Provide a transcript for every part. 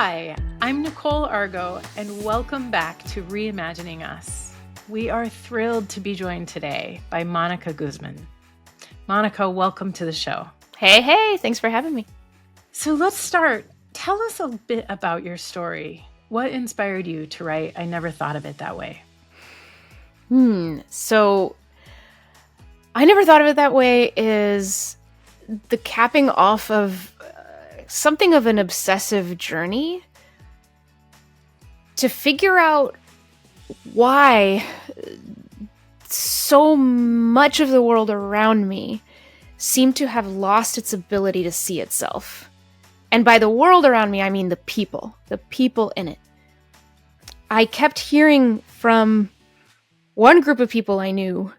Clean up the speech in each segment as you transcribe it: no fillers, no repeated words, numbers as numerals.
Hi, I'm Nichole Argo, and welcome back to Reimagining Us. We are thrilled to be joined today by Monica Guzman. Monica, welcome to the show. Hey, thanks for having me. So let's start. Tell us a bit about your story. What inspired you to write I Never Thought of It That Way? So I Never Thought of It That Way is the capping off of something of an obsessive journey to figure out why so much of the world around me seemed to have lost its ability to see itself. And by the world around me, I mean the people in it. I kept hearing from one group of people I knew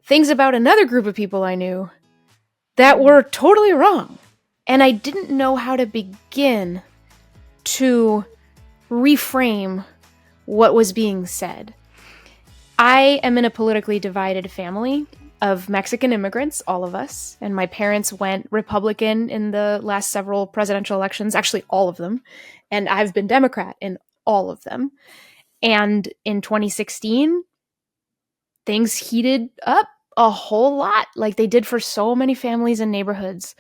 things about another group of people I knew that were totally wrong. And I didn't know how to begin to reframe what was being said. I am in a politically divided family of Mexican immigrants, all of us, and my parents went Republican in the last several presidential elections, actually all of them, and I've been Democrat in all of them. And in 2016, things heated up a whole lot, like they did for so many families and neighborhoods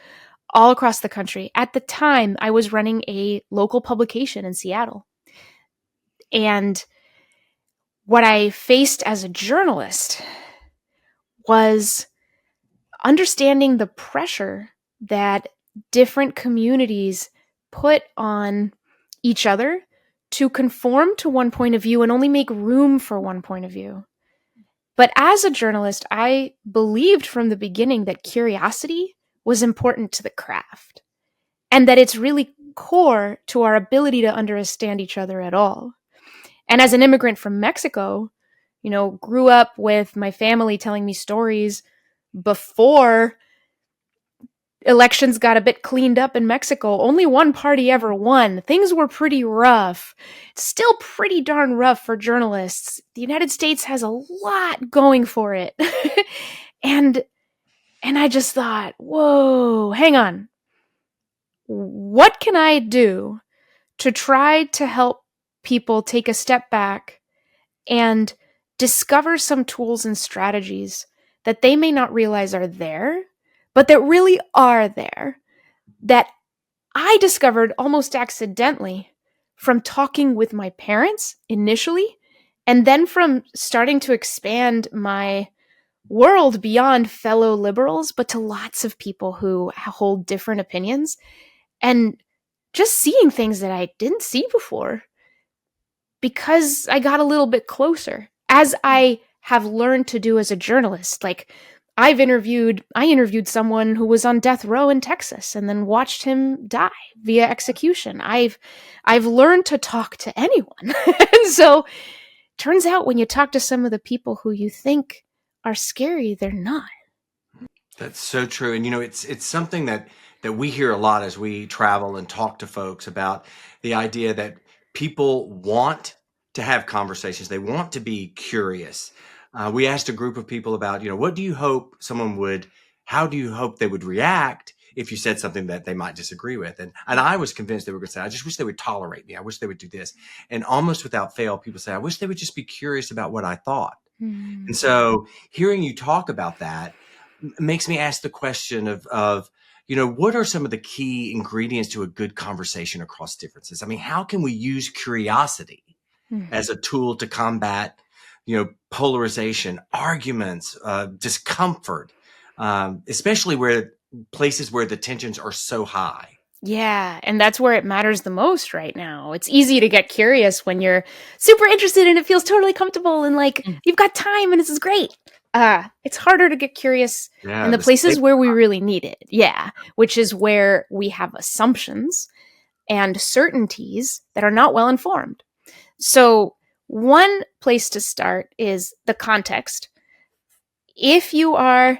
all across the country. At the time, I was running a local publication in Seattle. And what I faced as a journalist was understanding the pressure that different communities put on each other to conform to one point of view and only make room for one point of view. But as a journalist, I believed from the beginning that curiosity was important to the craft, and that it's really core to our ability to understand each other at all. And as an immigrant from Mexico, grew up with my family telling me stories before elections got a bit cleaned up in Mexico. Only one party ever won. Things were pretty rough. Still pretty darn rough for journalists. The United States has a lot going for it. And I just thought, whoa, hang on. What can I do to try to help people take a step back and discover some tools and strategies that they may not realize are there, but that really are there, that I discovered almost accidentally from talking with my parents initially, and then from starting to expand my world beyond fellow liberals, but to lots of people who hold different opinions, and just seeing things that I didn't see before because I got a little bit closer, as I have learned to do as a journalist. Like I interviewed someone who was on death row in Texas and then watched him die via execution. I've learned to talk to anyone. And so turns out when you talk to some of the people who you think are scary, they're not. That's so true. And it's something that we hear a lot as we travel and talk to folks about the idea that people want to have conversations. They want to be curious. We asked a group of people about, what do you hope how do you hope they would react if you said something that they might disagree with? And I was convinced they were going to say, I just wish they would tolerate me. I wish they would do this. And almost without fail, people say, I wish they would just be curious about what I thought. And so hearing you talk about that makes me ask the question of what are some of the key ingredients to a good conversation across differences? I mean, how can we use curiosity as a tool to combat, polarization, arguments, discomfort, especially where places where the tensions are so high? Yeah, and that's where it matters the most right now. It's easy to get curious when you're super interested and it feels totally comfortable and like you've got time and this is great. It's harder to get curious in the places where we really need it. Yeah, which is where we have assumptions and certainties that are not well informed. So one place to start is the context. If you are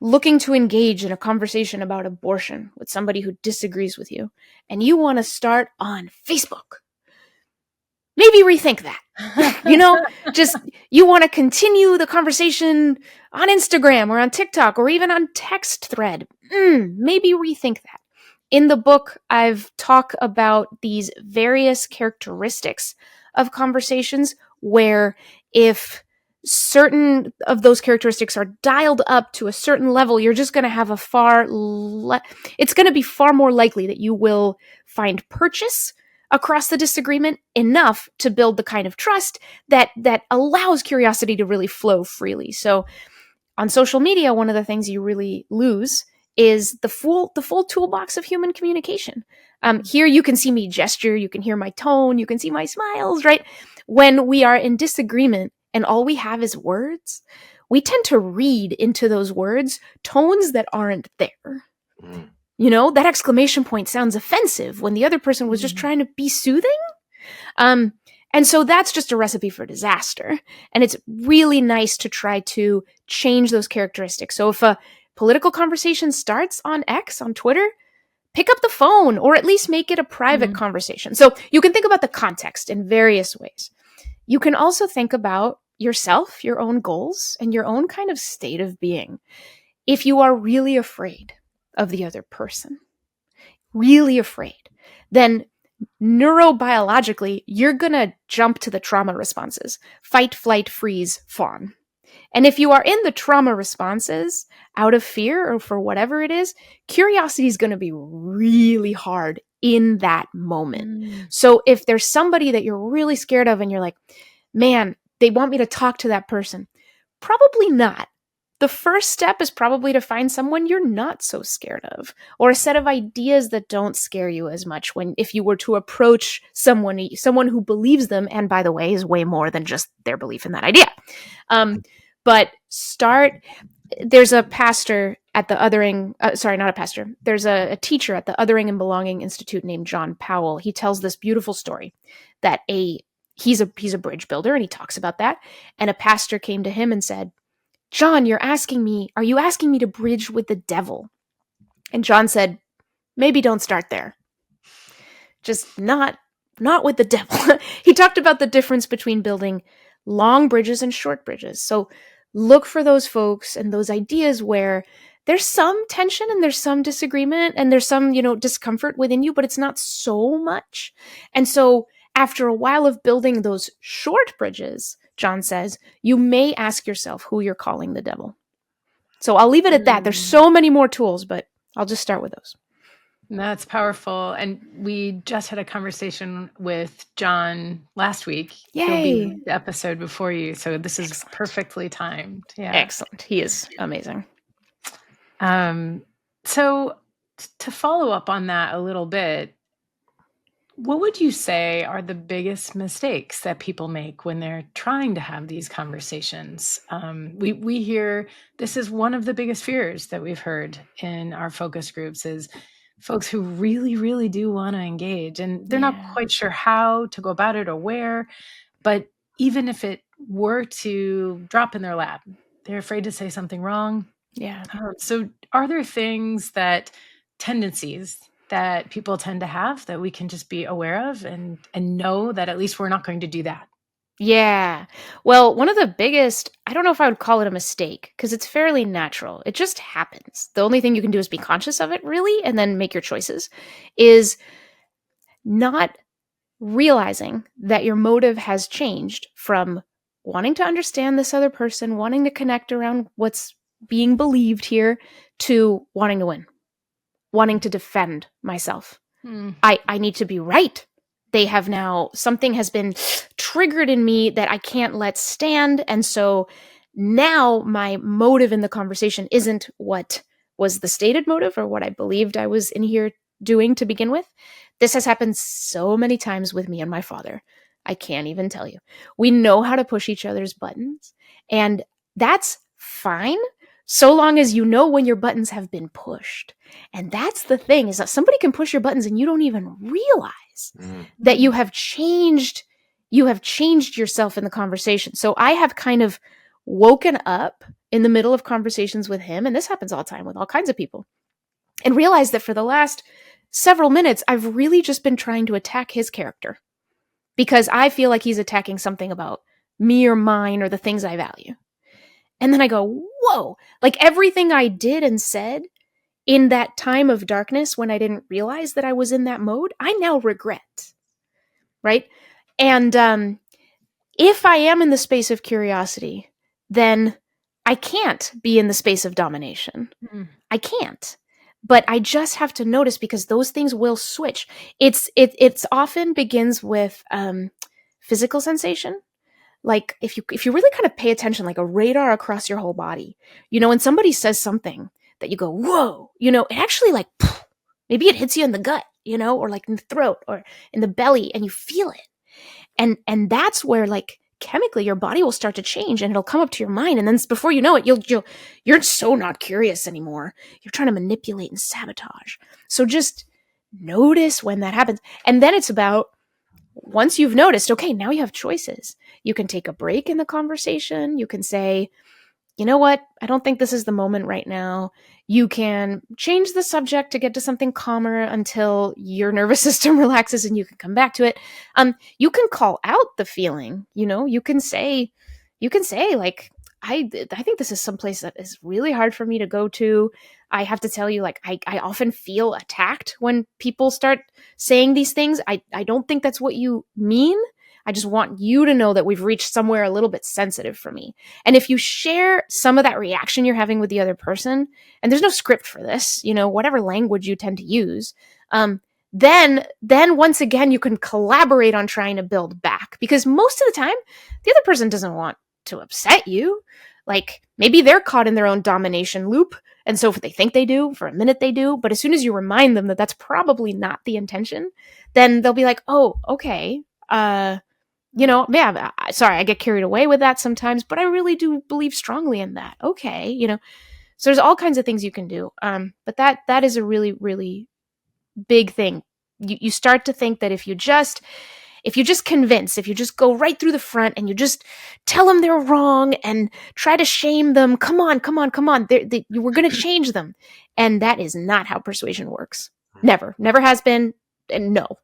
looking to engage in a conversation about abortion with somebody who disagrees with you, and you want to start on Facebook, maybe rethink that. Just you want to continue the conversation on Instagram or on TikTok or even on text thread. Maybe rethink that. In the book, I've talked about these various characteristics of conversations where if certain of those characteristics are dialed up to a certain level, you're just going to have it's going to be far more likely that you will find purchase across the disagreement enough to build the kind of trust that allows curiosity to really flow freely. So on social media, one of the things you really lose is the full toolbox of human communication. Here you can see me gesture, you can hear my tone, you can see my smiles, right? When we are in disagreement and all we have is words, we tend to read into those words tones that aren't there. Mm. You know, that exclamation point sounds offensive when the other person was just trying to be soothing. And so that's just a recipe for disaster. And it's really nice to try to change those characteristics. So if a political conversation starts on X, on Twitter, pick up the phone or at least make it a private conversation. So you can think about the context in various ways. You can also think about yourself, your own goals, and your own kind of state of being. If you are really afraid of the other person, really afraid, then neurobiologically, you're going to jump to the trauma responses: fight, flight, freeze, fawn. And if you are in the trauma responses out of fear or for whatever it is, curiosity is going to be really hard in that moment. So if there's somebody that you're really scared of and you're like, man, they want me to talk to that person, probably not. The first step is probably to find someone you're not so scared of, or a set of ideas that don't scare you as much if you were to approach someone who believes them, and by the way, is way more than just their belief in that idea. There's a pastor at the Othering, not a pastor. There's a teacher at the Othering and Belonging Institute named John Powell. He tells this beautiful story that he's a bridge builder, and he talks about that. And a pastor came to him and said, John, are you asking me to bridge with the devil? And John said, maybe don't start there. Just not with the devil. He talked about the difference between building long bridges and short bridges. So look for those folks and those ideas where there's some tension and there's some disagreement and there's some, discomfort within you, but it's not so much. And so after a while of building those short bridges, John says, you may ask yourself who you're calling the devil. So I'll leave it at that. There's so many more tools, but I'll just start with those. That's powerful. And we just had a conversation with John last week. Yay. He'll be the episode before you. So this is perfectly timed. Yeah. Excellent. He is amazing. So to follow up on that a little bit, what would you say are the biggest mistakes that people make when they're trying to have these conversations? We hear this is one of the biggest fears that we've heard in our focus groups is folks who really, really do want to engage, and they're not quite sure how to go about it or where. But even if it were to drop in their lap, they're afraid to say something wrong. Yeah. So are there tendencies that people tend to have that we can just be aware of and know that at least we're not going to do that? Yeah. Well, one of the biggest, I don't know if I would call it a mistake because it's fairly natural. It just happens. The only thing you can do is be conscious of it, really, and then make your choices, is not realizing that your motive has changed from wanting to understand this other person, wanting to connect around what's being believed here, to wanting to win, wanting to defend myself. I need to be right. Something has been triggered in me that I can't let stand. And so now my motive in the conversation isn't what was the stated motive or what I believed I was in here doing to begin with. This has happened so many times with me and my father. I can't even tell you. We know how to push each other's buttons, and that's fine so long as you know when your buttons have been pushed. And that's the thing, is that somebody can push your buttons and you don't even realize that you have changed yourself in the conversation. So I have kind of woken up in the middle of conversations with him, and this happens all the time with all kinds of people, and realized that for the last several minutes, I've really just been trying to attack his character because I feel like he's attacking something about me or mine or the things I value. And then I go, whoa, like everything I did and said in that time of darkness when I didn't realize that I was in that mode, I now regret, right? And if I am in the space of curiosity, then I can't be in the space of domination. Mm. I can't. But I just have to notice, because those things will switch. It's often begins with physical sensation. Like if you really kind of pay attention, like a radar across your whole body, when somebody says something that you go, whoa, it actually like, maybe it hits you in the gut, or like in the throat or in the belly, and you feel it. And that's where, like, chemically your body will start to change, and it'll come up to your mind, and then before you know it, you're so not curious anymore. You're trying to manipulate and sabotage. So just notice when that happens. And then it's about, once you've noticed, okay, now you have choices. You can take a break in the conversation. You can say, you know what? I don't think this is the moment right now. You can change the subject to get to something calmer until your nervous system relaxes and you can come back to it. You can call out the feeling, you can say like, I think this is someplace that is really hard for me to go to. I have to tell you, like, I often feel attacked when people start saying these things. I don't think that's what you mean. I just want you to know that we've reached somewhere a little bit sensitive for me. And if you share some of that reaction you're having with the other person, and there's no script for this, whatever language you tend to use, then once again, you can collaborate on trying to build back. Because most of the time, the other person doesn't want to upset you. Like, maybe they're caught in their own domination loop. And so if they think they do, for a minute they do. But as soon as you remind them that that's probably not the intention, then they'll be like, oh, okay. Sorry, I get carried away with that sometimes, but I really do believe strongly in that. Okay. So there's all kinds of things you can do. But that is a really, really big thing. You start to think that if you just convince, if you just go right through the front and you just tell them they're wrong and try to shame them, come on, we're going to change them. And that is not how persuasion works. Never has been. And no,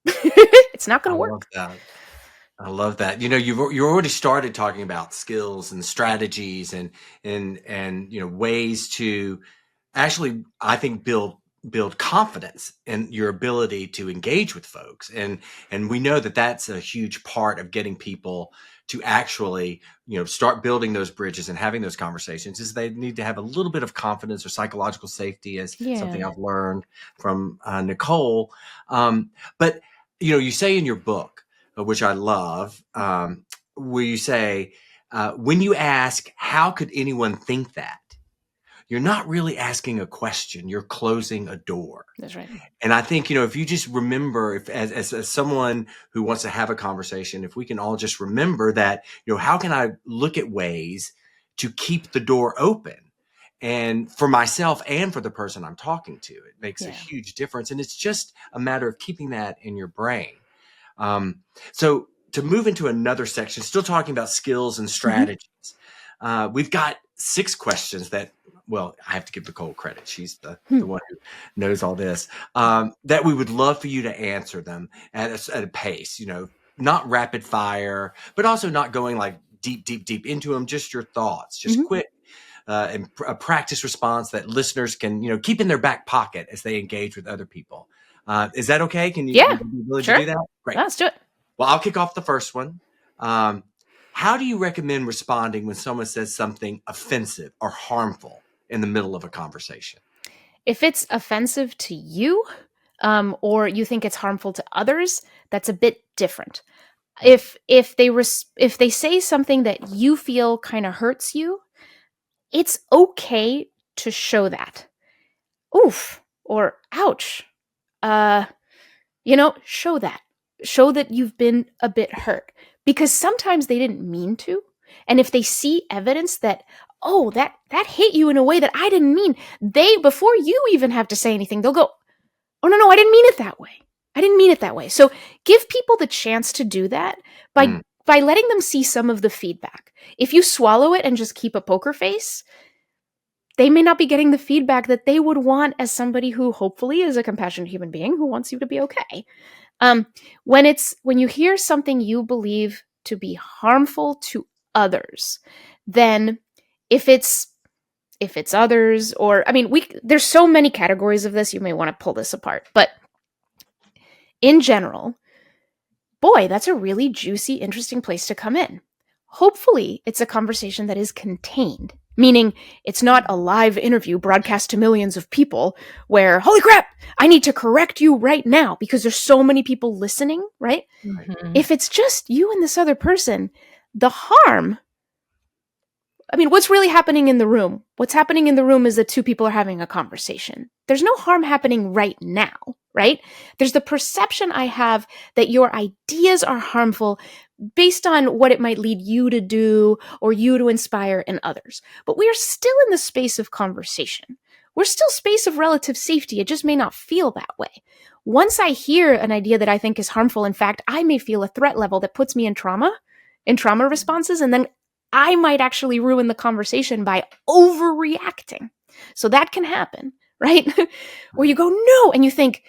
it's not going to work. I love that. You already started talking about skills and strategies and ways to actually, I think, build confidence in your ability to engage with folks. And we know that that's a huge part of getting people to actually, start building those bridges and having those conversations, is they need to have a little bit of confidence or psychological safety, as something I've learned from Nichole. But, you say in your book, which I love, where you say, when you ask, how could anyone think that? You're not really asking a question, you're closing a door. That's right. And I think, if you just remember, if as someone who wants to have a conversation, if we can all just remember that, how can I look at ways to keep the door open? And for myself and for the person I'm talking to, it makes a huge difference. And it's just a matter of keeping that in your brain. So to move into another section, still talking about skills and strategies, we've got 6 questions that, well, I have to give Nichole credit. She's the one who knows all this, that we would love for you to answer them at a pace, not rapid fire, but also not going like deep into them, just your thoughts, just quick, and a practice response that listeners can, keep in their back pocket as they engage with other people. Is that okay? Can you be willing to do that? Great. Let's do it. Well, I'll kick off the first one. How do you recommend responding when someone says something offensive or harmful in the middle of a conversation? If it's offensive to you, or you think it's harmful to others, that's a bit different. If they say something that you feel kind of hurts you, it's okay to show that. Oof, or ouch. Show that. Show that you've been a bit hurt, because sometimes they didn't mean to. And if they see evidence that, oh, that hit you in a way that I didn't mean, before you even have to say anything, they'll go, oh, no, I didn't mean it that way. I didn't mean it that way. So give people the chance to do that by letting them see some of the feedback. If you swallow it and just keep a poker face, they may not be getting the feedback that they would want as somebody who hopefully is a compassionate human being who wants you to be okay. When you hear something you believe to be harmful to others, then if it's if it's others, or there's so many categories of this, you may want to pull this apart. But in general, boy, that's a really juicy, interesting place to come in. Hopefully, it's a conversation that is contained, meaning it's not a live interview broadcast to millions of people where, holy crap, I need to correct you right now because there's so many people listening, right? Mhm. If it's just you and this other person, the harm, what's really happening in the room? What's happening in the room is that two people are having a conversation. There's no harm happening right now, right? There's the perception I have that your ideas are harmful based on what it might lead you to do or you to inspire in others. But we are still in the space of conversation. We're still space of relative safety. It just may not feel that way. Once I hear an idea that I think is harmful, in fact, I may feel a threat level that puts me in trauma responses, and then I might actually ruin the conversation by overreacting. So that can happen, right? Where you go, no, and you think,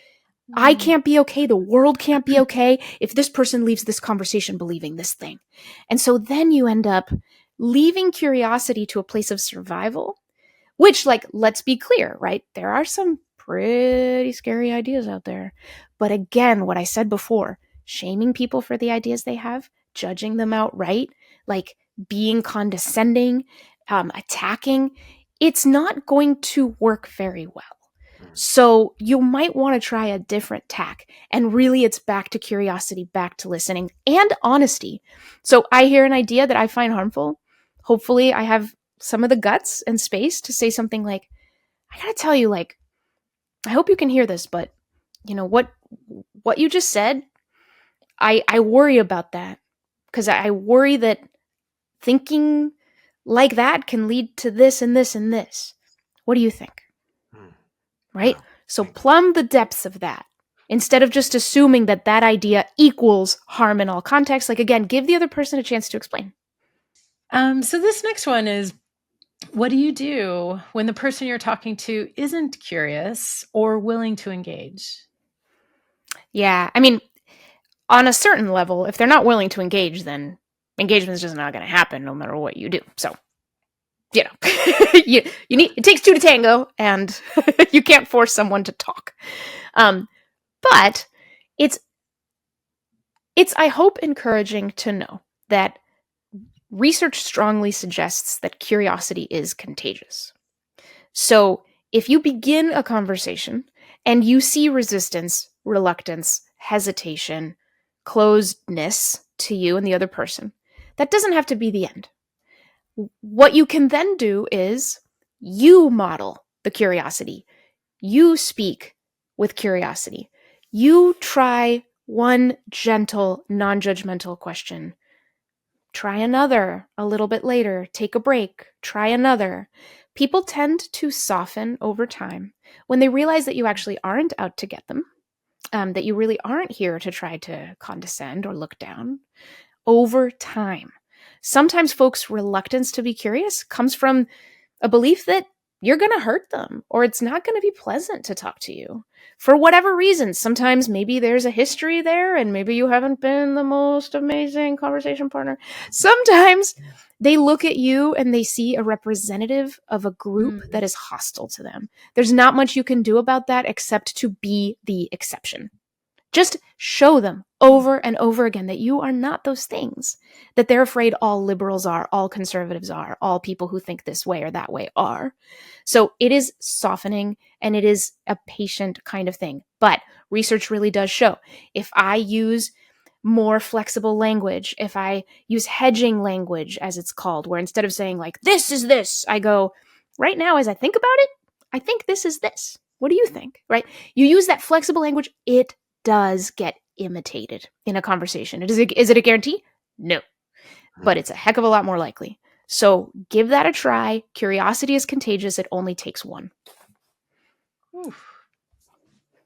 I can't be okay. The world can't be okay if this person leaves this conversation believing this thing. And so then you end up leaving curiosity to a place of survival, which, let's be clear, right? There are some pretty scary ideas out there. But again, what I said before, shaming people for the ideas they have, judging them outright, being condescending, attacking, it's not going to work very well. So you might want to try a different tack. And really, it's back to curiosity, back to listening, and honesty. So I hear an idea that I find harmful. Hopefully, I have some of the guts and space to say something like, I gotta tell you, I hope you can hear this, but what you just said, I worry about that. Because I worry that thinking like that can lead to this and this and this. What do you think? Right? So plumb the depths of that instead of just assuming that that idea equals harm in all contexts. Again, give the other person a chance to explain. So this next one is, what do you do when the person you're talking to isn't curious or willing to engage? Yeah, on a certain level, if they're not willing to engage, then engagement is just not going to happen no matter what you do. So, you need, it takes two to tango, and you can't force someone to talk. But it's I hope encouraging to know that research strongly suggests that curiosity is contagious. So if you begin a conversation and you see resistance, reluctance, hesitation, closedness to you and the other person, that doesn't have to be the end. What you can then do is you model the curiosity. You speak with curiosity. You try one gentle, non-judgmental question. Try another a little bit later. Take a break. Try another. People tend to soften over time when they realize that you actually aren't out to get them, that you really aren't here to try to condescend or look down. Over time. Sometimes folks' reluctance to be curious comes from a belief that you're going to hurt them or it's not going to be pleasant to talk to you. For whatever reason, sometimes maybe there's a history there and maybe you haven't been the most amazing conversation partner. Sometimes they look at you and they see a representative of a group that is hostile to them. There's not much you can do about that except to be the exception. Just show them over and over again that you are not those things, that they're afraid all liberals are, all conservatives are, all people who think this way or that way are. So it is softening and it is a patient kind of thing. But research really does show if I use more flexible language, if I use hedging language, as it's called, where instead of saying this is this, I go, right now as I think about it, I think this is this. What do you think? Right? You use that flexible language, it does get imitated in a conversation. Is it a guarantee? No. But it's a heck of a lot more likely. So give that a try. Curiosity is contagious. It only takes one. Oof.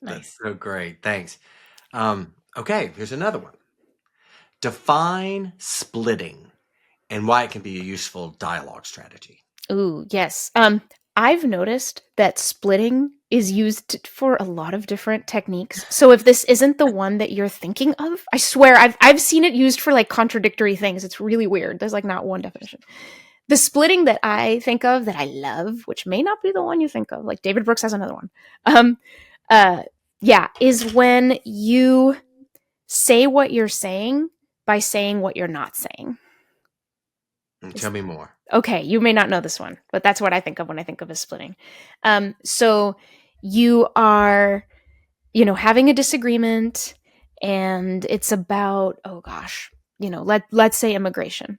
Nice. That's so great. Thanks. Okay, here's another one. Define splitting and why it can be a useful dialogue strategy. Ooh, yes. I've noticed that splitting is used for a lot of different techniques. So if this isn't the one that you're thinking of, I swear I've seen it used for contradictory things. It's really weird. There's not one definition. The splitting that I think of that I love, which may not be the one you think of, like David Brooks has another one. Is when you say what you're saying by saying what you're not saying. Tell me more. Okay, you may not know this one, but that's what I think of when I think of as splitting. So you are, having a disagreement, and it's about, let's say immigration.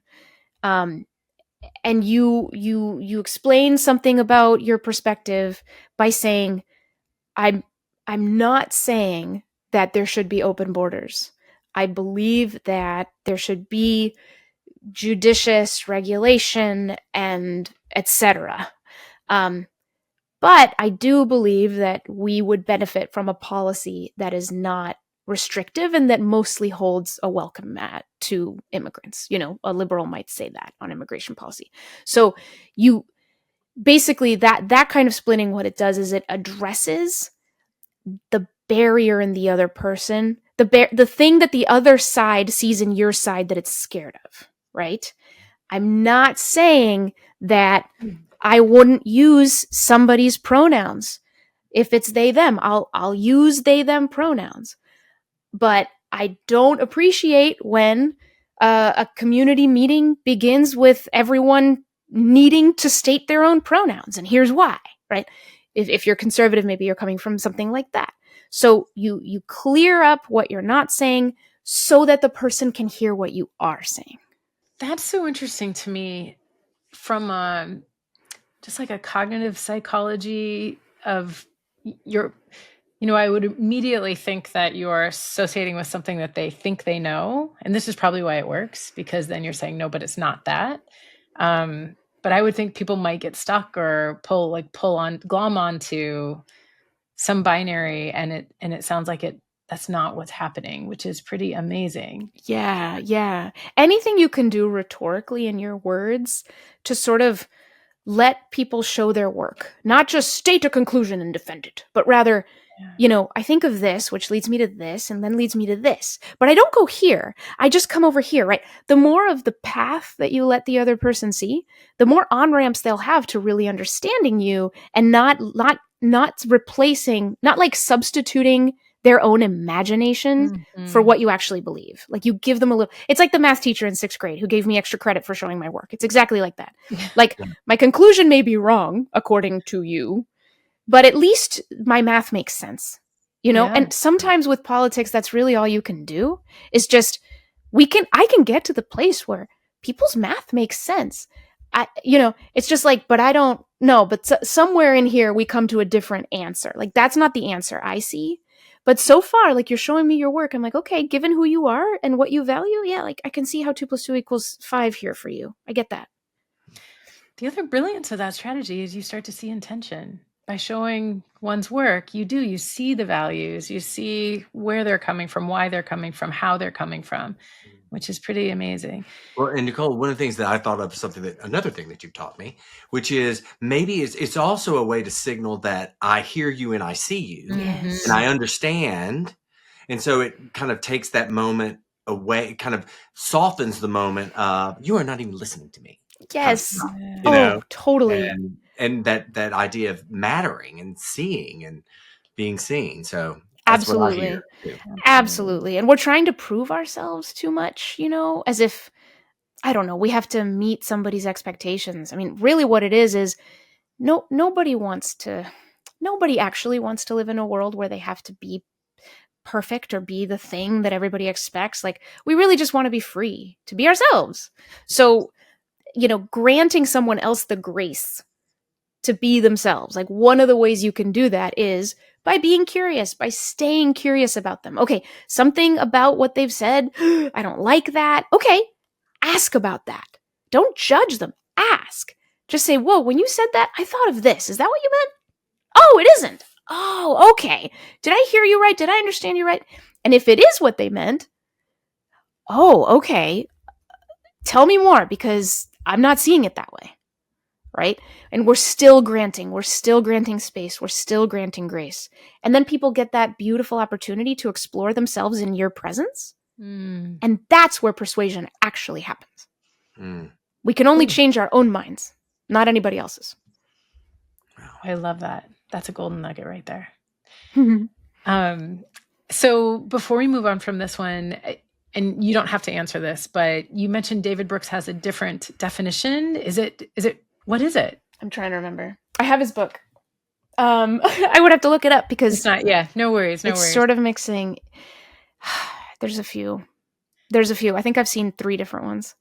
And you explain something about your perspective by saying, I'm not saying that there should be open borders. I believe that there should be judicious regulation and etc. But I do believe that we would benefit from a policy that is not restrictive and that mostly holds a welcome mat to immigrants. A liberal might say that on immigration policy. So you basically that kind of splitting, what it does is it addresses the barrier in the other person, the thing that the other side sees in your side that it's scared of, right? I'm not saying that I wouldn't use somebody's pronouns. If it's they, them, I'll use they, them pronouns. But I don't appreciate when a community meeting begins with everyone needing to state their own pronouns. And here's why, right? If you're conservative, maybe you're coming from something like that. So you clear up what you're not saying so that the person can hear what you are saying. That's so interesting to me from just like a cognitive psychology of your, I would immediately think that you're associating with something that they think they know. And this is probably why it works, because then you're saying, no, but it's not that. But I would think people might get stuck or glom onto some binary, and it sounds like that's not what's happening, which is pretty amazing. Yeah. Anything you can do rhetorically in your words to sort of let people show their work, not just state a conclusion and defend it, but rather, I think of this, which leads me to this, and then leads me to this, but I don't go here. I just come over here, right? The more of the path that you let the other person see, the more on-ramps they'll have to really understanding you, and not replacing, not like substituting their own imagination for what you actually believe. Like, you give them a little, it's like the math teacher in 6th grade who gave me extra credit for showing my work. It's exactly like that. Like, my conclusion may be wrong according to you, but at least my math makes sense, And sometimes with politics, that's really all you can do, is just, I can get to the place where people's math makes sense. It's just like, but I don't know, but somewhere in here we come to a different answer. Like, that's not the answer I see. But so far, like, you're showing me your work. I'm like, okay, given who you are and what you value, yeah, like, I can see how 2 + 2 = 5 here for you. I get that. The other brilliance of that strategy is you start to see intention. By showing one's work, you see the values, you see where they're coming from, why they're coming from, how they're coming from, which is pretty amazing. Well, and Nichole, one of the things that I thought of, another thing that you've taught me, which is maybe it's also a way to signal that I hear you and I see you, Yes. and I understand. And so it kind of takes that moment away, kind of softens the moment of, you are not even listening to me. Yes. You know, totally. And that idea of mattering and seeing and being seen. So that's what I hear too. Absolutely. And we're trying to prove ourselves too much, as if, I don't know, we have to meet somebody's expectations. I mean, really what it is nobody actually wants to live in a world where they have to be perfect or be the thing that everybody expects. Like, we really just want to be free to be ourselves. So, granting someone else the grace to be themselves. Like, one of the ways you can do that is by being curious, by staying curious about them. Okay, something about what they've said, I don't like that. Okay, ask about that. Don't judge them. Ask. Just say, whoa, when you said that, I thought of this. Is that what you meant? Oh, it isn't. Oh, okay. Did I hear you right? Did I understand you right? And if it is what they meant, oh, okay. Tell me more, because I'm not seeing it that way. Right? And we're still granting space. We're still granting grace. And then people get that beautiful opportunity to explore themselves in your presence. And that's where persuasion actually happens. We can only change our own minds, not anybody else's. I love that. That's a golden nugget right there. So before we move on from this one, and you don't have to answer this, but you mentioned David Brooks has a different definition. What is it? I'm trying to remember. I have his book. I would have to look it up because it's not. Yeah, no worries. It's sort of mixing. There's a few. I think I've seen 3 different ones.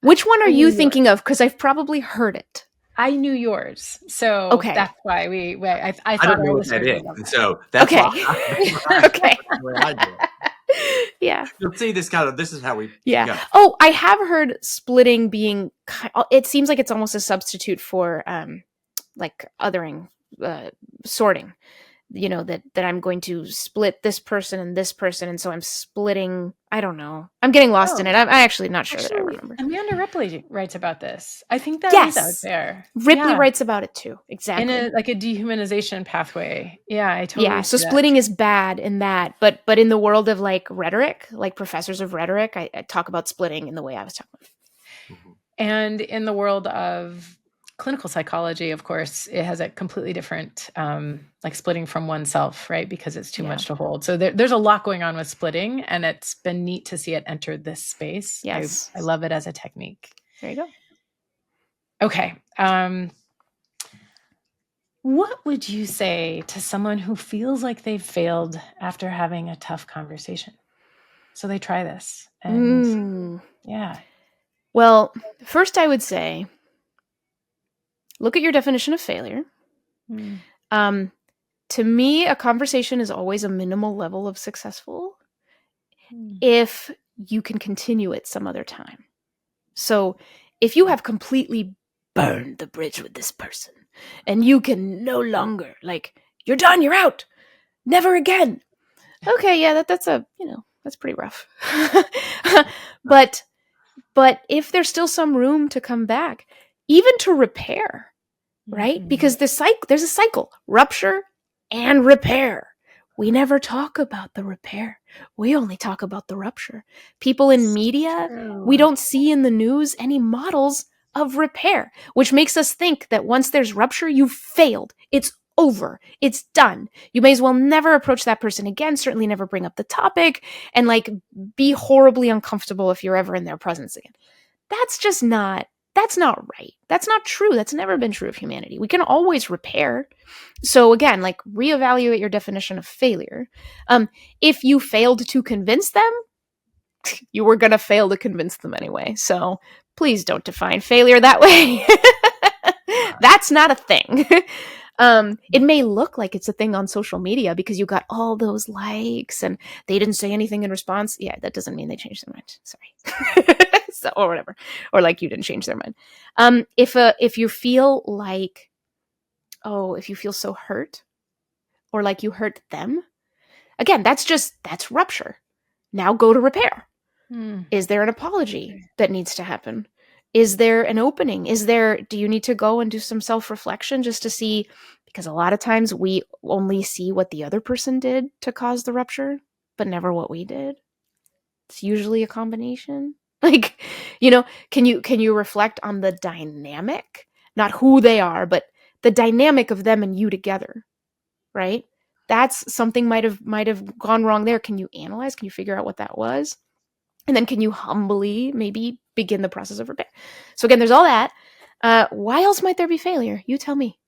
Which one are you thinking of? Because I've probably heard it. I knew yours, so okay. That's why I thought I don't know what that is, and so that's okay. why okay. I do it. Yeah, you'll see this is how we go. Oh, I have heard splitting being. It seems like it's almost a substitute for like othering, sorting. You know, that I'm going to split this person and this person, and so I'm splitting. I don't know. I'm getting lost in it. I'm actually not sure that I remember. Amanda Ripley writes about this. I think that is out there. Ripley writes about it too. Exactly. In a dehumanization pathway. Yeah, I totally. Yeah, so splitting is bad in that, but in the world of like rhetoric, like professors of rhetoric, I talk about splitting in the way I was talking about. And in the world of clinical psychology, of course, it has a completely different, like splitting from oneself, right? Because it's too much to hold. So there's a lot going on with splitting, and it's been neat to see it enter this space. Yes. I love it as a technique. There you go. Okay. What would you say to someone who feels like they've failed after having a tough conversation? So they try this. And yeah. Well, first I would say, look at your definition of failure. To me, a conversation is always a minimal level of successful if you can continue it some other time. So if you have completely burned the bridge with this person and you can no longer, like, you're done, you're out, never again. Okay, yeah, that's pretty rough. But if there's still some room to come back, even to repair, right? Because there's a cycle, rupture and repair. We never talk about the repair. We only talk about the rupture. People in media, we don't see in the news any models of repair, which makes us think that once there's rupture, you've failed. It's over. It's done. You may as well never approach that person again, certainly never bring up the topic, and like be horribly uncomfortable if you're ever in their presence again. That's not right. That's not true. That's never been true of humanity. We can always repair. So again, like, reevaluate your definition of failure. If you failed to convince them, you were going to fail to convince them anyway. So please don't define failure that way. That's not a thing. It may look like it's a thing on social media because you got all those likes and they didn't say anything in response. Yeah, that doesn't mean they changed their mind. Sorry. So, or whatever. Or like you didn't change their mind. If you feel like, if you feel so hurt or like you hurt them, again, that's rupture. Now go to repair. Is there an apology that needs to happen? Is there an opening? Do you need to go and do some self-reflection just to see, because a lot of times we only see what the other person did to cause the rupture, but never what we did. It's usually a combination. Like, can you reflect on the dynamic, not who they are, but the dynamic of them and you together, right? That's something might have gone wrong there. Can you analyze? Can you figure out what that was? And then can you humbly maybe begin the process of repair? So again, there's all that. Why else might there be failure? You tell me.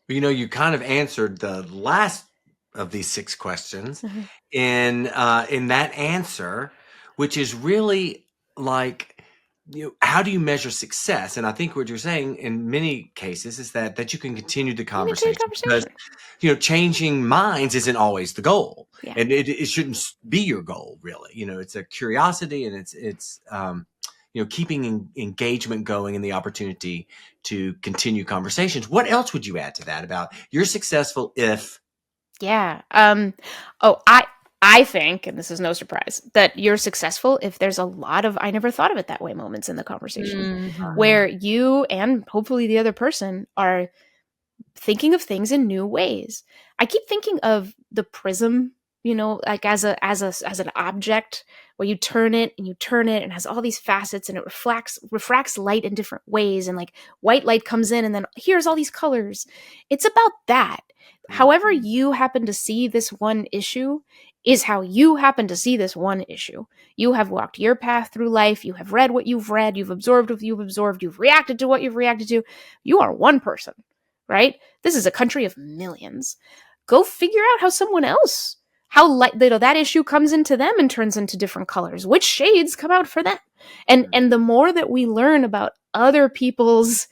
You kind of answered the last of these 6 questions in that answer, which is really like, how do you measure success? And I think what you're saying in many cases is that you can continue the conversation. Because, changing minds isn't always the goal. Yeah. And it shouldn't be your goal, really. It's a curiosity, and it's keeping engagement going and the opportunity to continue conversations. What else would you add to that about you're successful if? Yeah. I think, and this is no surprise, that you're successful if there's a lot of I never thought of it that way moments in the conversation where you and hopefully the other person are thinking of things in new ways. I keep thinking of the prism like as an object where you turn it and it has all these facets and it refracts light in different ways, and like white light comes in and then here's all these colors. It's about that. However you happen to see this one issue is how you happen to see this one issue. You have walked your path through life. You have read what you've read. You've absorbed what you've absorbed. You've reacted to what you've reacted to. You are one person, right? This is a country of millions. Go figure out how someone else, that issue comes into them and turns into different colors, which shades come out for them. And the more that we learn about other people's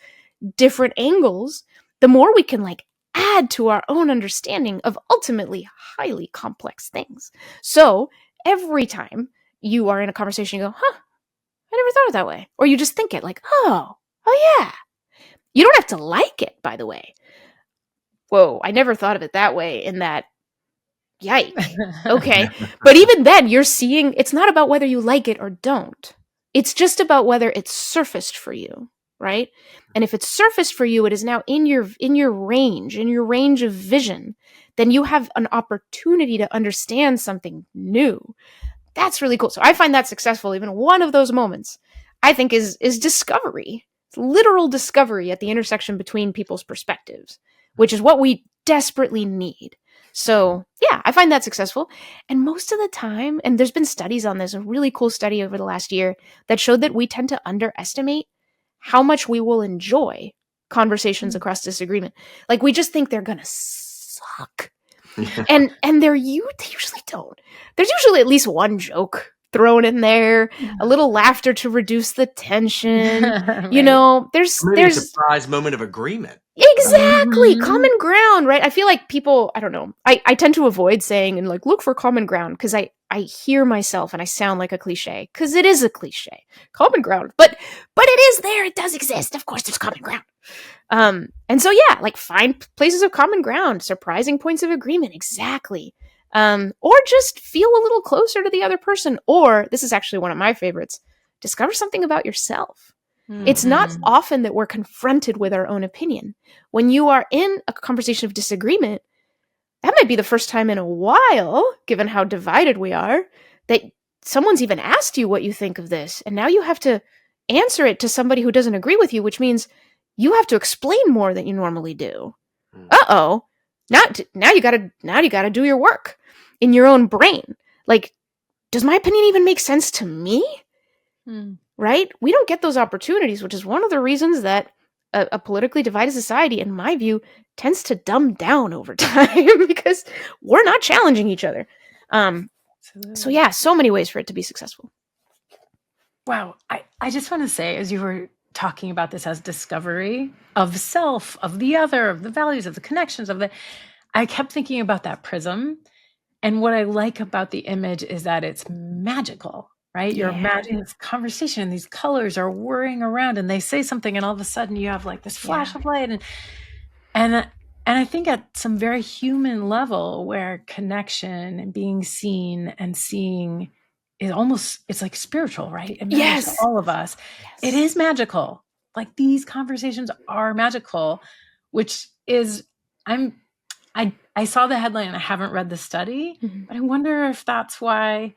different angles, the more we can like add to our own understanding of ultimately highly complex things. So every time you are in a conversation, you go, I never thought of it that way. Or you just think it like, oh yeah. You don't have to like it, by the way. Whoa, I never thought of it that way, in that, yike. Okay. But even then, you're seeing, it's not about whether you like it or don't. It's just about whether it's surfaced for you, right? And if it's surfaced for you, it is now in your range of vision, then you have an opportunity to understand something new. That's really cool. So I find that successful. Even one of those moments, I think, is discovery. It's literal discovery at the intersection between people's perspectives, which is what we desperately need. So yeah, I find that successful. And most of the time, and there's been studies on this, a really cool study over the last year that showed that we tend to underestimate how much we will enjoy conversations across disagreement. Like, we just think they're going to suck. And they usually don't. There's usually at least one joke thrown in there, a little laughter to reduce the tension. Right. There's a surprise moment of agreement. Exactly. Common ground, right? I feel like people, I don't know, I tend to avoid saying and like, look for common ground, because I hear myself and I sound like a cliche, because it is a cliche. Common ground. But it is there. It does exist. Of course there's common ground. And so yeah, like, find places of common ground, surprising points of agreement. Exactly. Or just feel a little closer to the other person. Or, this is actually one of my favorites, discover something about yourself. Mm-hmm. It's not often that we're confronted with our own opinion. When you are in a conversation of disagreement, that might be the first time in a while, given how divided we are, that someone's even asked you what you think of this. And now you have to answer it to somebody who doesn't agree with you, which means you have to explain more than you normally do. Uh-oh. Now you gotta do your work in your own brain. Like, does my opinion even make sense to me? Right? We don't get those opportunities, which is one of the reasons that a politically divided society, in my view, tends to dumb down over time, because we're not challenging each other. So yeah, so many ways for it to be successful. Wow. I just want to say, as you were talking about this as discovery of self, of the other, of the values, of the connections, I kept thinking about that prism. And what I like about the image is that it's magical, right? You're imagining this conversation and these colors are whirring around and they say something and all of a sudden you have like this flash of light. And I think at some very human level, where connection and being seen and seeing is almost, it's like spiritual, right? It matters to all of us. Yes. It is magical. Like, these conversations are magical, which is, I saw the headline and I haven't read the study, but I wonder if that's why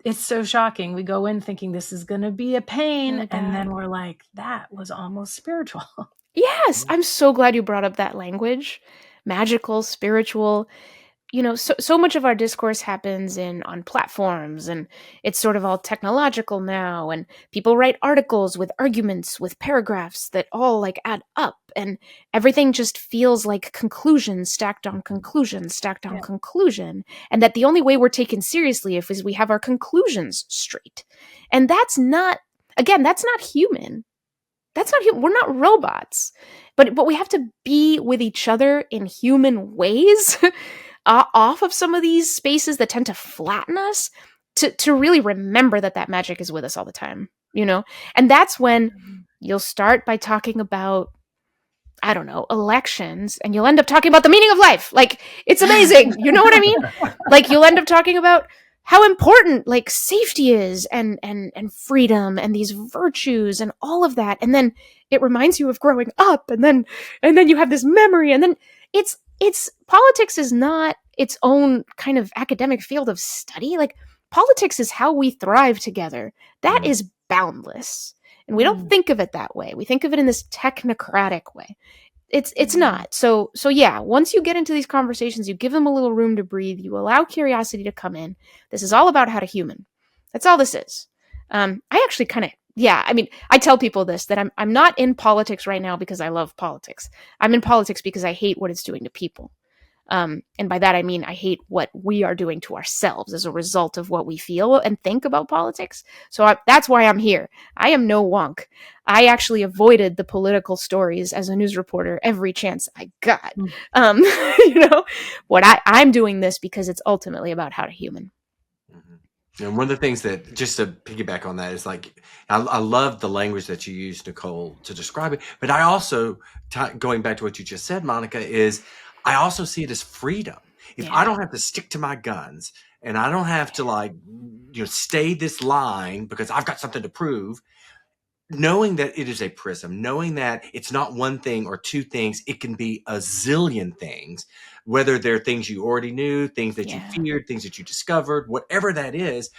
it's so shocking. We go in thinking this is going to be a pain, and then we're like, that was almost spiritual. Yes, I'm so glad you brought up that language. Magical, spiritual. So much of our discourse happens on platforms, and it's sort of all technological now, and people write articles with arguments, with paragraphs that all like add up, and everything just feels like conclusions stacked on conclusion, conclusion, and that the only way we're taken seriously is we have our conclusions straight. And that's not human. That's not human. We're not robots, but we have to be with each other in human ways off of some of these spaces that tend to flatten us, to really remember that magic is with us all the time, And that's when you'll start by talking about, I don't know, elections, and you'll end up talking about the meaning of life. Like, it's amazing. You know what I mean? Like, you'll end up talking about how important like safety is, and freedom, and these virtues and all of that. And then it reminds you of growing up, and then you have this memory, and then it's politics is not its own kind of academic field of study. Like, politics is how we thrive together. That is boundless. And we don't think of it that way. We think of it in this technocratic way. It's not. So yeah, once you get into these conversations, you give them a little room to breathe, you allow curiosity to come in. This is all about how to human. That's all this is. I actually kind of, yeah, I mean, I tell people this, that I'm not in politics right now because I love politics. I'm in politics because I hate what it's doing to people. And by that, I mean, I hate what we are doing to ourselves as a result of what we feel and think about politics. So that's why I'm here. I am no wonk. I actually avoided the political stories as a news reporter every chance I got. I'm doing this because it's ultimately about how to human. And one of the things that, just to piggyback on that, is like, I love the language that you use, Nichole, to describe it. But I also, going back to what you just said, Monica, is I also see it as freedom. If I don't have to stick to my guns and I don't have to stay this line because I've got something to prove, knowing that it is a prism, knowing that it's not one thing or two things, it can be a zillion things, whether they're things you already knew, things that you feared, things that you discovered, whatever that is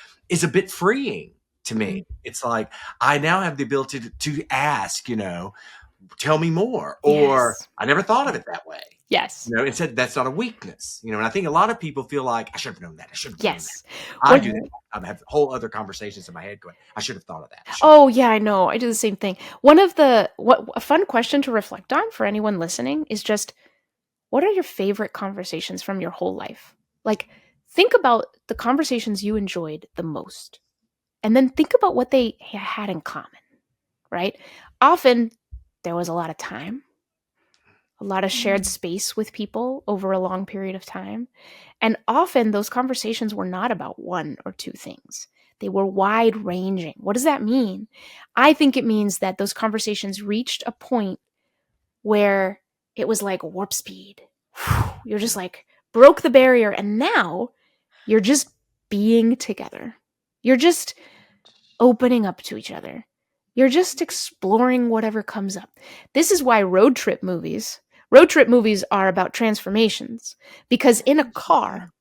a bit freeing to me. It's like, I now have the ability to ask, tell me more, or I never thought of it that way. Yes. Instead, that's not a weakness. And I think a lot of people feel like, I should have known that. I should have known that. I do that. I have whole other conversations in my head going, I should have thought of that. Oh, yeah, I know. I do the same thing. A fun question to reflect on for anyone listening is just, what are your favorite conversations from your whole life? Like, think about the conversations you enjoyed the most. And then think about what they had in common, right? Often, there was a lot of time, a lot of shared space with people over a long period of time. And often those conversations were not about one or two things. They were wide ranging. What does that mean? I think it means that those conversations reached a point where it was like warp speed. You're just like, broke the barrier, and now you're just being together. You're just opening up to each other. You're just exploring whatever comes up. This is why road trip movies are about transformations. Because in a car,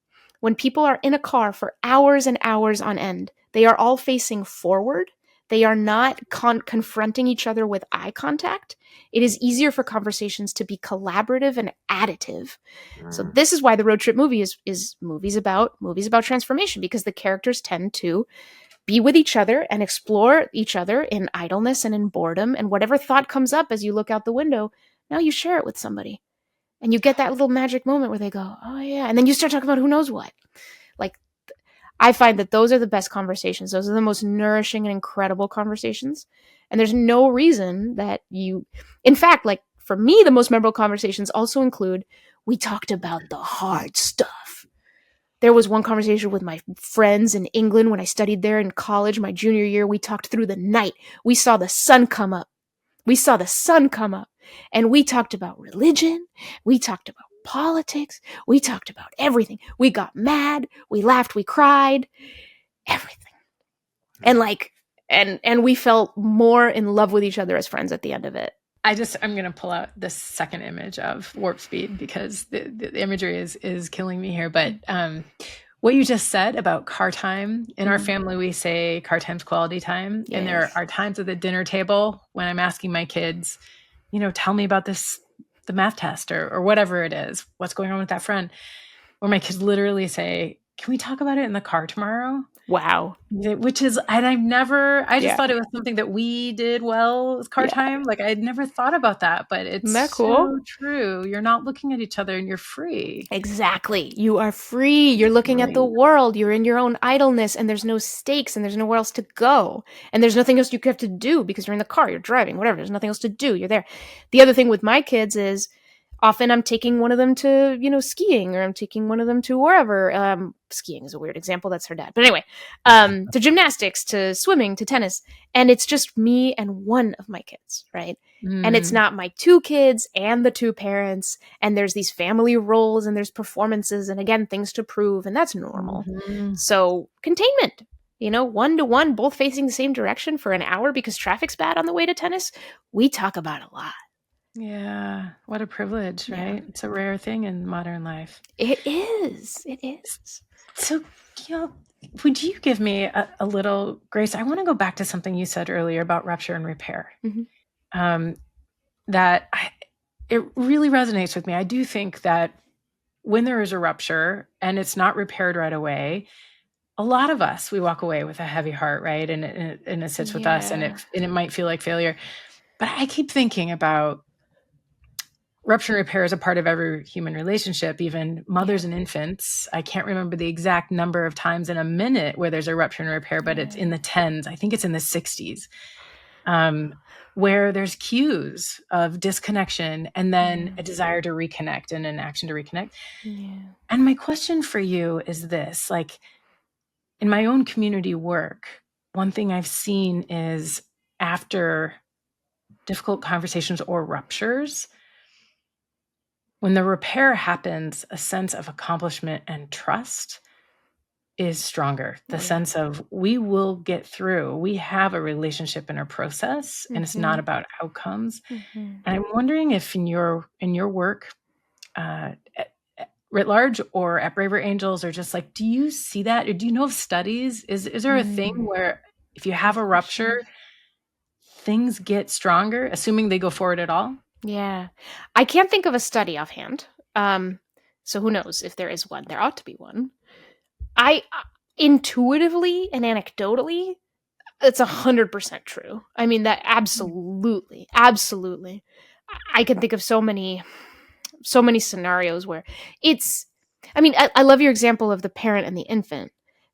when people are in a car for hours and hours on end, they are all facing forward. They are not confronting each other with eye contact. It is easier for conversations to be collaborative and additive. So this is why the road trip movie is movies about transformation, because the characters tend to be with each other and explore each other in idleness and in boredom. And whatever thought comes up as you look out the window, now you share it with somebody. And you get that little magic moment where they go, oh yeah. And then you start talking about who knows what. Like, I find that those are the best conversations. Those are the most nourishing and incredible conversations. And there's no reason that in fact, like, for me, the most memorable conversations also include, we talked about the hard stuff. There was one conversation with my friends in England when I studied there in college, my junior year. We talked through the night. We saw the sun come up. And we talked about religion. We talked about politics. We talked about everything. We got mad. We laughed. We cried. Everything. And we felt more in love with each other as friends at the end of it. I'm going to pull out this second image of warp speed because the imagery is killing me here. But what you just said about car time, in our family, we say car time's quality time. Yes. And there are times at the dinner table when I'm asking my kids, tell me about the math test or whatever it is, what's going on with that friend, where my kids literally say, can we talk about it in the car tomorrow? Wow. Which is, and I just thought it was something that we did well with car time. Like, I'd never thought about that, but it's so true. You're not looking at each other and you're free. Exactly. You are free. You're looking at the world. You're in your own idleness, and there's no stakes, and there's nowhere else to go. And there's nothing else you have to do because you're in the car, you're driving, whatever. There's nothing else to do. You're there. The other thing with my kids is, often I'm taking one of them to, skiing, or I'm taking one of them to wherever. Skiing is a weird example. That's her dad. But anyway, to gymnastics, to swimming, to tennis. And it's just me and one of my kids, right? And it's not my two kids and the two parents. And there's these family roles and there's performances and, again, things to prove. And that's normal. So containment, 1-to-1, both facing the same direction for an hour because traffic's bad on the way to tennis. We talk about a lot. Yeah. What a privilege, Yeah. right? It's a rare thing in modern life. It is. It is. So, would you give me a little grace? I want to go back to something you said earlier about rupture and repair. Mhm. That it really resonates with me. I do think that when there is a rupture and it's not repaired right away, a lot of us, we walk away with a heavy heart, right? And it sits with us, and Yeah. it might feel like failure. But I keep thinking about rupture and repair is a part of every human relationship, even mothers and infants. I can't remember the exact number of times in a minute where there's a rupture and repair, but it's in the tens. I think it's in the 60s, where there's cues of disconnection and then a desire to reconnect and an action to reconnect. Yeah. And my question for you is this, like, in my own community work, one thing I've seen is after difficult conversations or ruptures, when the repair happens, a sense of accomplishment and trust is stronger. The sense of we will get through. We have a relationship and a process, and it's not about outcomes. And I'm wondering if in your work, writ large or at Braver Angels, or just like, do you see that? Or do you know of studies? Is there a thing where if you have a rupture, things get stronger, assuming they go forward at all? Yeah. I can't think of a study offhand. So who knows if there is one? There ought to be one. I intuitively and anecdotally, it's 100% true. I mean, that absolutely. I can think of so many scenarios where it's, I mean, I love your example of the parent and the infant,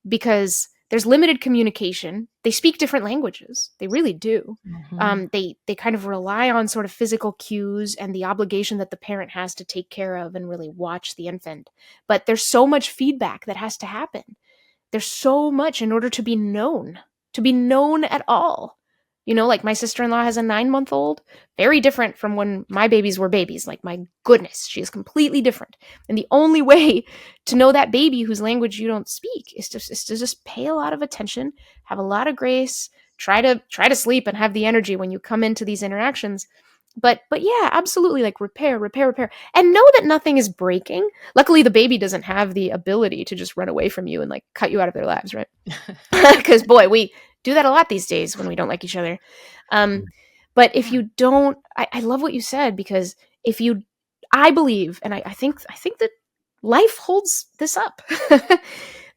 because there's limited communication. They speak different languages. They really do. They kind of rely on sort of physical cues and the obligation that the parent has to take care of and really watch the infant. But there's so much feedback that has to happen. There's so much in order to be known at all. You know, like my sister-in-law has a 9-month-old, very different from when my babies were babies. Like, my goodness, she is completely different. And the only way to know that baby whose language you don't speak is to just pay a lot of attention, have a lot of grace, try to sleep and have the energy when you come into these interactions. But yeah, absolutely, like repair, and know that nothing is breaking. Luckily, the baby doesn't have the ability to just run away from you and like cut you out of their lives, right? Because boy, we do that a lot these days when we don't like each other. But if you don't, I love what you said, because I believe, and I think that life holds this up, that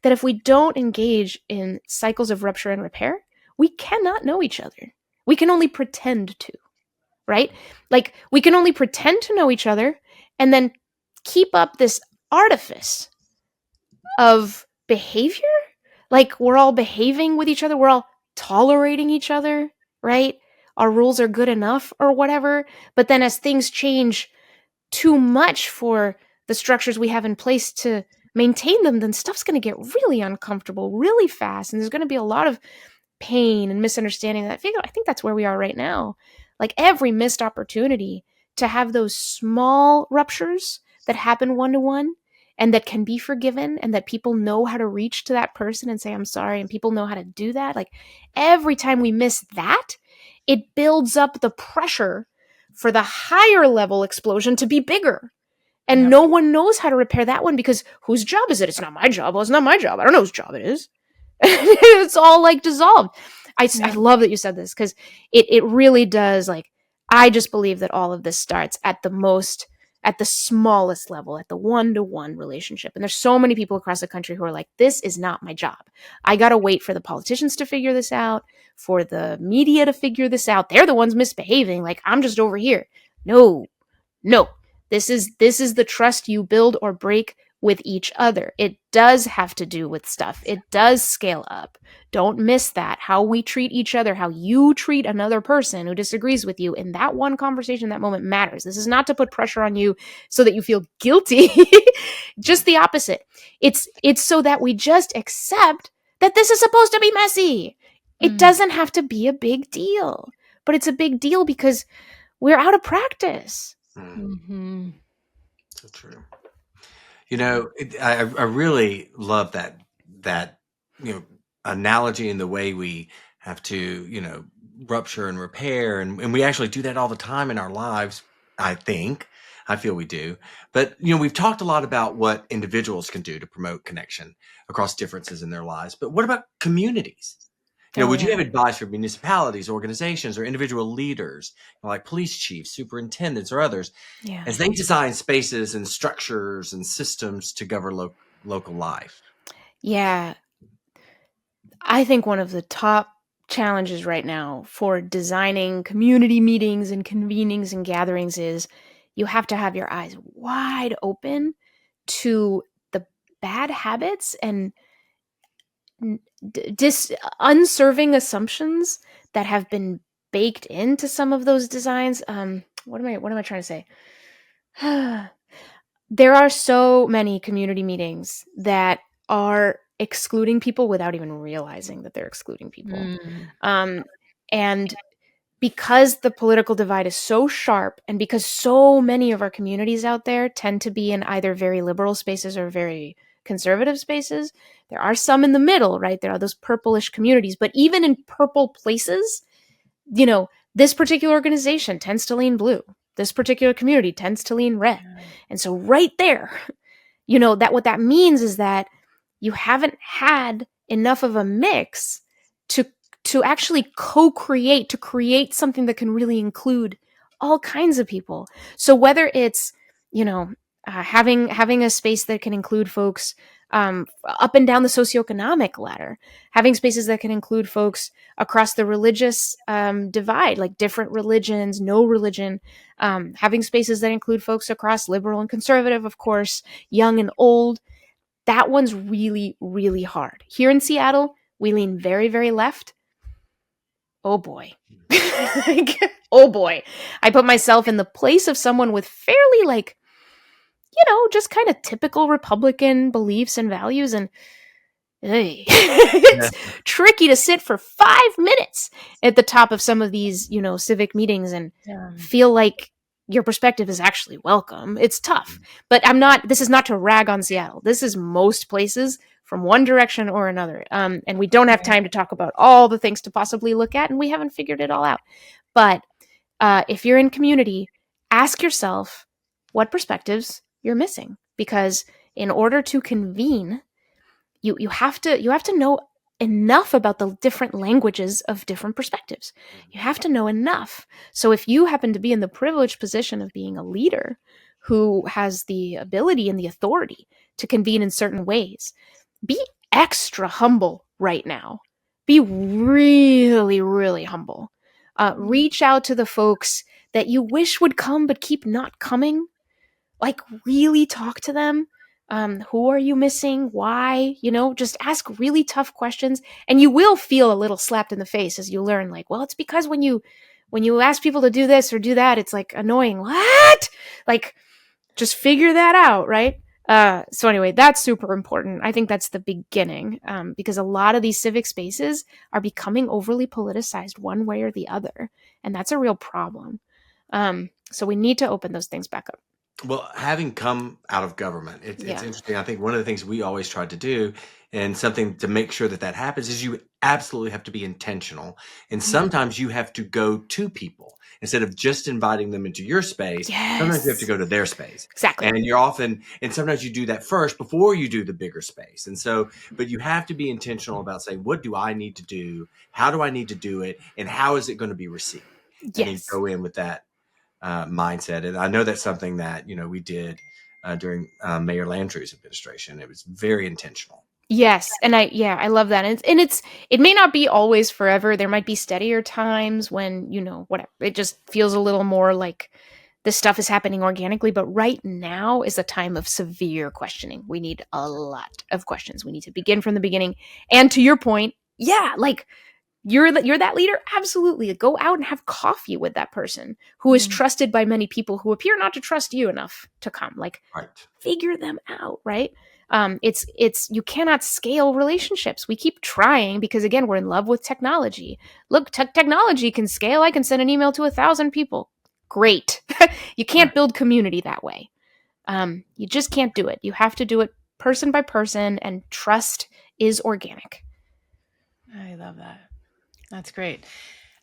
if we don't engage in cycles of rupture and repair, we cannot know each other. We can only pretend to. Right? Like, we can only pretend to know each other and then keep up this artifice of behavior. Like, we're all behaving with each other. We're all tolerating each other, right? Our rules are good enough or whatever. But then as things change too much for the structures we have in place to maintain them, then stuff's going to get really uncomfortable really fast. And there's going to be a lot of pain and misunderstanding. I think that's where we are right now. Like, every missed opportunity to have those small ruptures that happen one-to-one and that can be forgiven, and that people know how to reach to that person and say, I'm sorry, and people know how to do that. Like, every time we miss that, it builds up the pressure for the higher level explosion to be bigger. And no one knows how to repair that one, because whose job is it? It's not my job. Well, it's not my job. I don't know whose job it is. It's all like dissolved. I love that you said this, because it really does. Like, I just believe that all of this starts at the smallest level, at the one-to-one relationship. And there's so many people across the country who are like, this is not my job. I got to wait for the politicians to figure this out, for the media to figure this out. They're the ones misbehaving. Like, I'm just over here. No. This is the trust you build or break with each other. It does have to do with stuff. It does scale up. Don't miss that. How we treat each other, how you treat another person who disagrees with you in that one conversation, that moment matters. This is not to put pressure on you so that you feel guilty. Just the opposite. It's so that we just accept that this is supposed to be messy. It doesn't have to be a big deal, but it's a big deal because we're out of practice. So true. You know, I really love that analogy, and the way we have to rupture and repair, and we actually do that all the time in our lives. I think. I feel we do. But, we've talked a lot about what individuals can do to promote connection across differences in their lives. But what about communities? Oh, Would you yeah. have advice for municipalities, organizations, or individual leaders, like police chiefs, superintendents, or others, Yeah. as they design spaces and structures and systems to govern local life? Yeah. I think one of the top challenges right now for designing community meetings and convenings and gatherings is you have to have your eyes wide open to the bad habits and unserving assumptions that have been baked into some of those designs. What am I trying to say? There are so many community meetings that are excluding people without even realizing that they're excluding people. And because the political divide is so sharp, and because so many of our communities out there tend to be in either very liberal spaces or very conservative spaces, there are some in the middle, right? There are those purplish communities. But even in purple places, this particular organization tends to lean blue. This particular community tends to lean red. And so right there, that what that means is that you haven't had enough of a mix to actually co-create, to create something that can really include all kinds of people. So whether it's, having a space that can include folks up and down the socioeconomic ladder, having spaces that can include folks across the religious divide, like different religions, no religion, having spaces that include folks across liberal and conservative, of course, young and old. That one's really, really hard. Here in Seattle, we lean very, very left. Oh boy. Oh boy. I put myself in the place of someone with fairly, just kind of typical Republican beliefs and values. And hey, it's tricky to sit for 5 minutes at the top of some of these, civic meetings and feel like your perspective is actually welcome. It's tough. But this is not to rag on Seattle. This is most places from one direction or another. And we don't have time to talk about all the things to possibly look at, and we haven't figured it all out. But if you're in community, ask yourself what perspectives you're missing. Because in order to convene, you have to know enough about the different languages of different perspectives. You have to know enough. So if you happen to be in the privileged position of being a leader who has the ability and the authority to convene in certain ways, be extra humble right now. Be really, really humble. Reach out to the folks that you wish would come but keep not coming. Like, really talk to them. Who are you missing? Why? Just ask really tough questions, and you will feel a little slapped in the face as you learn, like, well, it's because when you ask people to do this or do that, it's like annoying. What? Like, just figure that out, right? So anyway, that's super important. I think that's the beginning, because a lot of these civic spaces are becoming overly politicized one way or the other, and that's a real problem. So we need to open those things back up. Well, having come out of government, it's interesting. I think one of the things we always tried to do, and something to make sure that happens, is you absolutely have to be intentional. And sometimes you have to go to people instead of just inviting them into your space. Yes. Sometimes you have to go to their space. Exactly. And sometimes you do that first before you do the bigger space. And so, but you have to be intentional about saying, what do I need to do? How do I need to do it? And how is it going to be received? Yes. And you go in with that mindset. And I know that's something that, we did during Mayor Landrieu's administration. It was very intentional. Yes. And I love that. And it may not be always forever. There might be steadier times when, whatever, it just feels a little more like this stuff is happening organically. But right now is a time of severe questioning. We need a lot of questions. We need to begin from the beginning. And to your point, like, you're that leader. Absolutely. Go out and have coffee with that person who is trusted by many people who appear not to trust you enough to come. Like, figure them out, right? It's you cannot scale relationships. We keep trying because, again, we're in love with technology. Look, technology can scale. I can send an email to 1,000 people. Great. You can't build community that way. You just can't do it. You have to do it person by person, and trust is organic. I love that. That's great.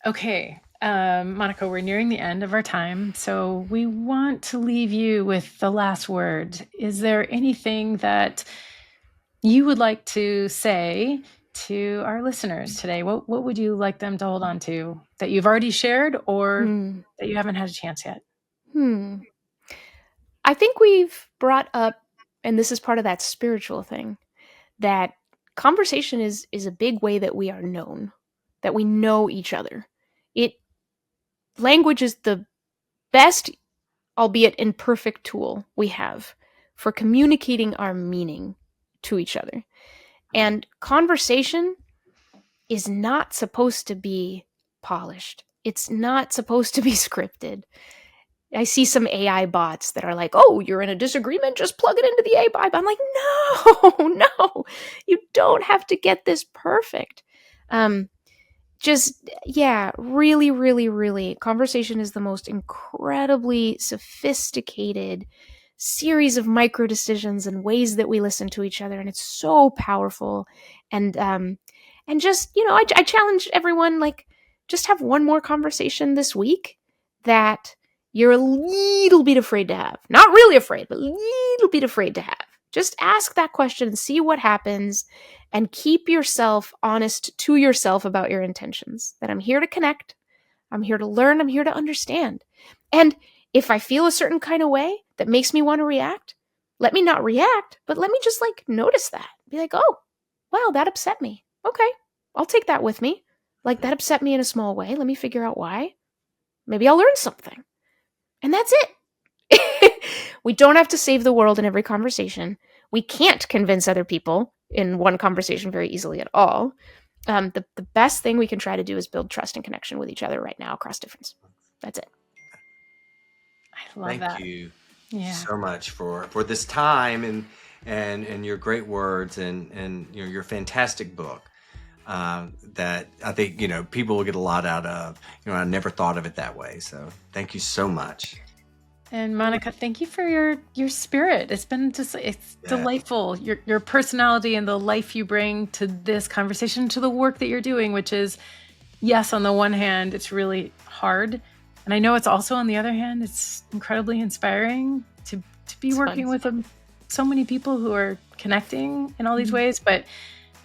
Okay, Monica, we're nearing the end of our time, so we want to leave you with the last word. Is there anything that you would like to say to our listeners today? What would you like them to hold on to that you've already shared or that you haven't had a chance yet? I think we've brought up, and this is part of that spiritual thing, that conversation is a big way that we are known, that we know each other. Language is the best, albeit imperfect, tool we have for communicating our meaning to each other. And conversation is not supposed to be polished. It's not supposed to be scripted. I see some AI bots that are like, oh, you're in a disagreement, just plug it into the AI bot. I'm like, no, no, you don't have to get this perfect. Really, really, really, conversation is the most incredibly sophisticated series of micro decisions and ways that we listen to each other. And it's so powerful. And just, I challenge everyone, like, just have one more conversation this week that you're a little bit afraid to have. Not really afraid, but a little bit afraid to have. Just ask that question and see what happens, and keep yourself honest to yourself about your intentions. That I'm here to connect, I'm here to learn, I'm here to understand. And if I feel a certain kind of way that makes me want to react, let me not react, but let me just notice that. Be like, oh, wow, that upset me. Okay, I'll take that with me. Like, that upset me in a small way. Let me figure out why. Maybe I'll learn something. And that's it. We don't have to save the world in every conversation. We can't convince other people in one conversation very easily at all. The best thing we can try to do is build trust and connection with each other right now across difference. That's it. I love that. Thank you so much for this time and your great words and your fantastic book that I think people will get a lot out of. I never thought of it that way. So thank you so much. And Monica, thank you for your spirit. It's been delightful. Your personality and the life you bring to this conversation, to the work that you're doing, which is, yes, on the one hand, it's really hard. And I know it's also, on the other hand, it's incredibly inspiring to be working with so many people who are connecting in all these ways. But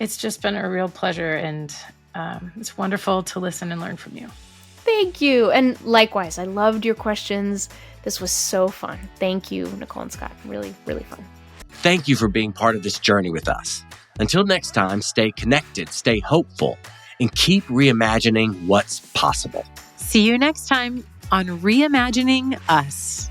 it's just been a real pleasure, and it's wonderful to listen and learn from you. Thank you. And likewise, I loved your questions. This was so fun. Thank you, Nichole and Scott. Really, really fun. Thank you for being part of this journey with us. Until next time, stay connected, stay hopeful, and keep reimagining what's possible. See you next time on Reimagining Us.